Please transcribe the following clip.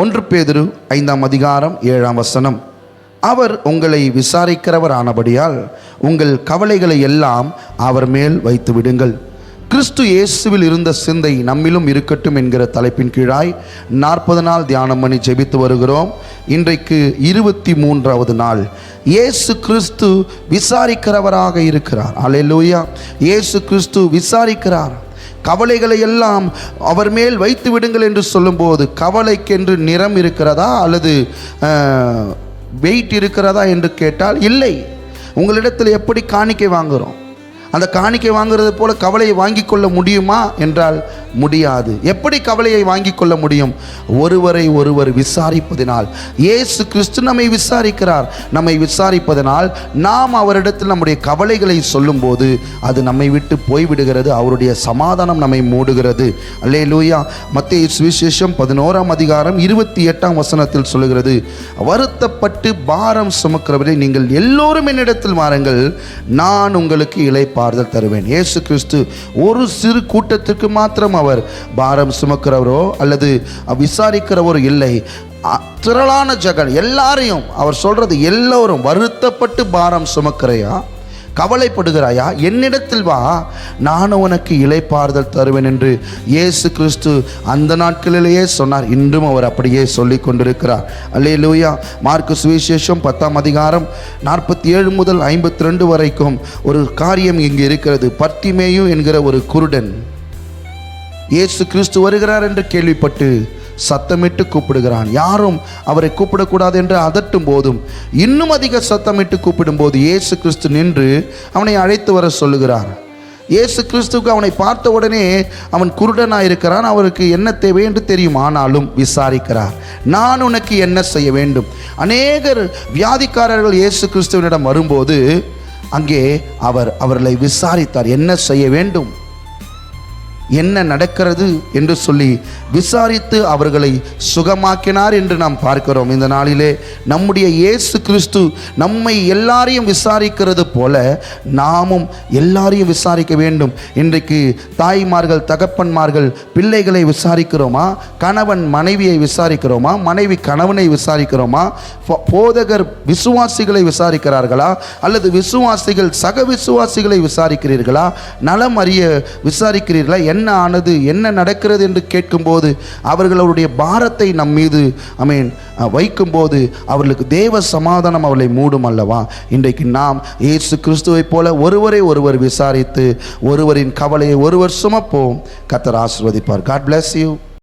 1 பேதுரு 5:7 அவர் உங்களை விசாரிக்கிறவர் ஆனபடியால் உங்கள் கவலைகளை எல்லாம் அவர் மேல் வைத்து விடுங்கள். கிறிஸ்து இயேசுவில் இருந்த சிந்தை நம்மிலும் இருக்கட்டும் என்கிற தலைப்பின் கீழாய் 40 நாள் தியானம் பண்ணி ஜெபித்து வருகிறோம். இன்றைக்கு 23வது நாள். இயேசு கிறிஸ்து விசாரிக்கிறவராக இருக்கிறார். அல்லேலூயா. இயேசு கிறிஸ்து விசாரிக்கிறார். கவலைகளை எல்லாம் அவர் மேல் வைத்து விடுங்கள் என்று சொல்லும்போது, கவலைக்கென்று நிறம் இருக்கிறதா அல்லது வெயிட் இருக்கிறதா என்று கேட்டால் இல்லை. உங்களிடத்தில் எப்படி காணிக்கை வாங்குகிறோம், அந்த காணிக்கை வாங்குறது போல கவலையை வாங்கி கொள்ள முடியுமா என்றால் முடியாது. எப்படி கவலையை வாங்கி கொள்ள முடியும்? ஒருவரை ஒருவர் விசாரிப்பதினால். இயேசு கிறிஸ்து நம்மை விசாரிக்கிறார். நம்மை விசாரிப்பதனால் நாம் அவரிடத்தில் நம்முடைய கவலைகளை சொல்லும்போது அது நம்மை விட்டு போய்விடுகிறது. அவருடைய சமாதானம் நம்மை மூடுகிறது. அல்லேலூயா. மத்தேயு சுவிசேஷம் 11:28 சொல்லுகிறது, வருத்தப்பட்டு பாரம் சுமக்கிறவரை நீங்கள் எல்லோரும் என்னிடத்தில் வாருங்கள், நான் உங்களுக்கு இளைப்பாறுதல் தருவேன். இயேசு கிறிஸ்து ஒரு சிறு கூட்டத்திற்கு மாத்திரம் அவர் பாரம் சுமக்கிறவரோ அல்லது விசாரிக்கிறவரோ இல்லை. திரளான ஜகன் எல்லாரையும் அவர் சொல்றது, எல்லோரும் வருத்தப்பட்டு பாரம் சுமக்கிறையா, கவலைப்படுகிறாயா, என்னிடத்தில் வா, நான் உனக்கு இளைப்பாறுதல் தருவேன் என்று இயேசு கிறிஸ்து அந்த நாட்களிலேயே சொன்னார். இன்றும் அவர் அப்படியே சொல்லி கொண்டிருக்கிறார். அல்லேலூயா. மார்க்கு சுவிசேஷம் 10:47-52 வரைக்கும் ஒரு காரியம் இங்கு இருக்கிறது. பர்த்திமேயு என்கிற ஒரு குருடன் இயேசு கிறிஸ்து வருகிறார் என்று கேள்விப்பட்டு சத்தமிட்டு கூப்பிடுகிறான். யாரும் அவரை கூப்பிடக்கூடாது என்று அதட்டும் போதும் இன்னும் அதிக சத்தமிட்டு கூப்பிடும்போது இயேசு கிறிஸ்து நின்று அவனை அழைத்து வர சொல்லுகிறார். இயேசு கிறிஸ்துவுக்கு அவனை பார்த்த உடனே அவன் குருடனாக இருக்கிறான். அவருக்கு என்ன தேவை என்று தெரியும். ஆனாலும் விசாரிக்கிறார், நான் உனக்கு என்ன செய்ய வேண்டும். அநேகர் வியாதிக்காரர்கள் இயேசு கிறிஸ்துவனிடம் வரும்போது அங்கே அவர்களை விசாரித்தார். என்ன செய்ய வேண்டும், என்ன நடக்கிறது என்று சொல்லி விசாரித்து அவர்களை சுகமாக்கினார் என்று நாம் பார்க்கிறோம். இந்த நாளிலே நம்முடைய இயேசு கிறிஸ்து நம்மை எல்லாரையும் விசாரிக்கிறது போல நாமும் எல்லாரையும் விசாரிக்க வேண்டும். இன்றைக்கு தாய்மார்கள் தகப்பன்மார்கள் பிள்ளைகளை விசாரிக்கிறோமா? கணவன் மனைவியை விசாரிக்கிறோமா? மனைவி கணவனை விசாரிக்கிறோமா? போதகர் விசுவாசிகளை விசாரிக்கிறார்களா அல்லது விசுவாசிகள் சக விசுவாசிகளை விசாரிக்கிறீர்களா? நலம் அறிய விசாரிக்கிறீர்களா? என்ன ஆனது, என்ன நடக்கிறது என்று கேட்கும்போது அவர்களுடைய பாரத்தை நம் மீது வைக்கும்போது அவர்களுக்கு தேவ சமாதானம் அவர்களை மூடும் அல்லவா? இன்றைக்கு நாம் இயேசு கிறிஸ்துவை போல ஒருவரை ஒருவர் விசாரித்து ஒருவரின் கவலையை ஒருவர் சுமப்போம். கர்த்தர் ஆசீர்வதிப்பார். God bless you.